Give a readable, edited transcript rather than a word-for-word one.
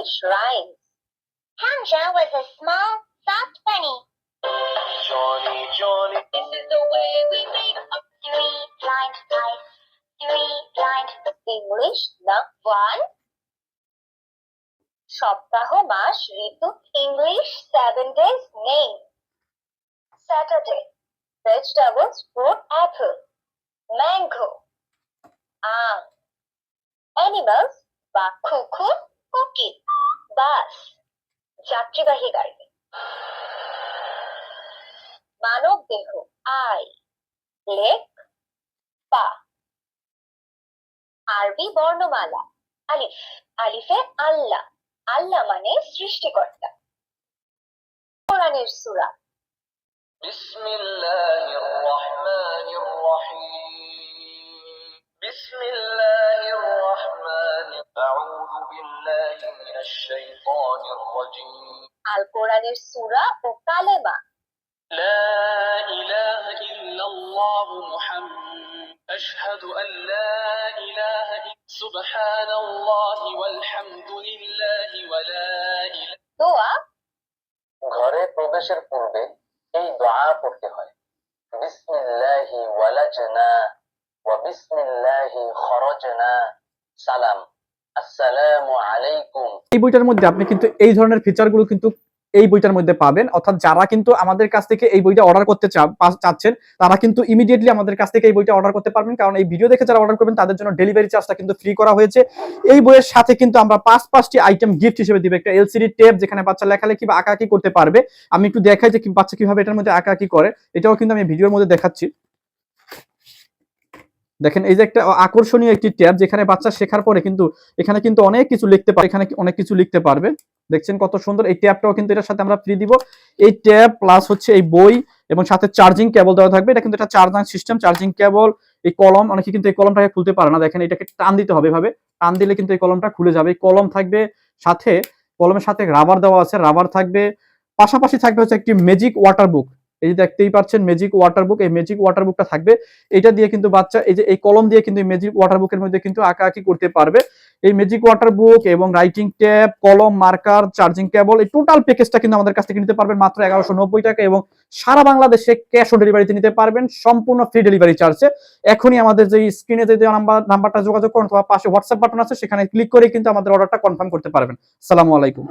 English rhymes. Hamza was a small, soft bunny. Johnny, Johnny, This is the way we make up 3 blind mice. 3 blind. English, the 1. সপ্তাহ, মাস, ঋতু. English, 7 days. Name: Saturday. Vegetables, fruit, apple. Mango. Aam. Animals, বাঘ, কুকুর, কোকিল. বাস, যাত্রীবাহী গাড়ি. মানব দেহ, I. Leg, পা. আরবি বর্ণমালা, আলিফ. আলিফে আল্লাহ. আল্লাহ মানে সৃষ্টিকর্তা. কোরআনের সূরা. বিসমিল্লাহির রহমানির রহিম, বিসমিল্লাহির রহমানির আউযু বিল্লাহি মিনাশ শাইতানির রাজীম। আল কোরআনের সূরা ও কালেমা. لا إله إلا الله محمد أشهد أن لا إله إلا سبحان الله والحمد لله ولا إله। দোয়া. ঘরে প্রবেশের পূর্বে এই দোয়া পড়তে হয়: বিসমিল্লাহি ওয়ালাজনা ওয়া বিসমিল্লাহি খরাজনা, সালাম, আসসালামু আলাইকুম। এই বইটার মধ্যে আপনি কিন্তু এই ধরনের ফিচারগুলো কিন্তু এই বইটার মধ্যে পাবেন। অর্থাৎ যারা কিন্তু আমাদের কাছ থেকে এই বইটা অর্ডার করতে চাচ্ছেন তারা কিন্তু ইমিডিয়েটলি আমাদের কাছ থেকে এই বইটা অর্ডার করতে পারবেন, কারণ এই ভিডিও দেখে যারা অর্ডার করবেন তাদের জন্য ডেলিভারি চার্জটা কিন্তু ফ্রি করা হয়েছে। এই বইয়ের সাথে কিন্তু আমরা 5টি আইটেম গিফট হিসেবে দিব। একটা এলসিডি টেপ যেখানে বাচ্চা লেখালেখি বা আঁকাআঁকি করতে পারবে। আমি একটু দেখাই যে বাচ্চা কিভাবে এটার মধ্যে আঁকাআঁকি করে, এটাও কিন্তু আমি ভিডিওর মধ্যে দেখাচ্ছি। দেখেন, এই যে একটা আকর্ষণীয় একটি ট্যাব যেখানে বাচ্চা শেখার পরে কিন্তু এখানে কিন্তু অনেক কিছু লিখতে পারে, এখানে অনেক কিছু লিখতে পারবে। দেখছেন কত সুন্দর। এই ট্যাবটাও কিন্তু এটার সাথে আমরা ফ্রি দিব। এই ট্যাব প্লাস হচ্ছে এই বই এবং সাথে চার্জিং কেবল দেওয়া থাকবে। এটা কিন্তু একটা চার্জিং সিস্টেম, চার্জিং কেবল, এই কলম। অনেকে কিন্তু এই কলমটাকে খুলতে পারে না, দেখেন এটাকে টান দিতে হবে এভাবে, টান দিলে কিন্তু এই কলমটা খুলে যাবে। এই কলম থাকবে সাথে, কলমের সাথে রাবার দেওয়া আছে, রাবার থাকবে। পাশাপাশি থাকবে হচ্ছে একটি ম্যাজিক ওয়াটার বুক। এই যে দেখতেই পাচ্ছেন ম্যাজিক ওয়াটার বুক, এই ম্যাজিক ওয়াটার বুকটা থাকবে। এটা দিয়ে কিন্তু বাচ্চা এই যে এই কলম দিয়ে কিন্তু এই ম্যাজিক ওয়াটার বুকের মধ্যে কিন্তু আঁকাআঁকি করতে পারবে। এই ম্যাজিক ওয়াটার বুক এবং রাইটিং ট্যাব, কলম, মার্কার, চার্জিং কেবল, এই টোটাল প্যাকেজটা কিন্তু আমাদের কাছ থেকে নিতে পারবেন মাত্র 1190 টাকা, এবং সারা বাংলাদেশে ক্যাশ অন ডেলিভারিতে নিতে পারবেন, সম্পূর্ণ ফ্রি ডেলিভারি চার্জে। এখনই আমাদের যে স্ক্রিনে যে নাম্বারটা যোগাযোগ করুন অথবা পাশে হোয়াটসঅ্যাপ বাটন আছে সেখানে ক্লিক করে কিন্তু আমাদের অর্ডারটা কনফার্ম করতে পারবেন। আসসালামু আলাইকুম।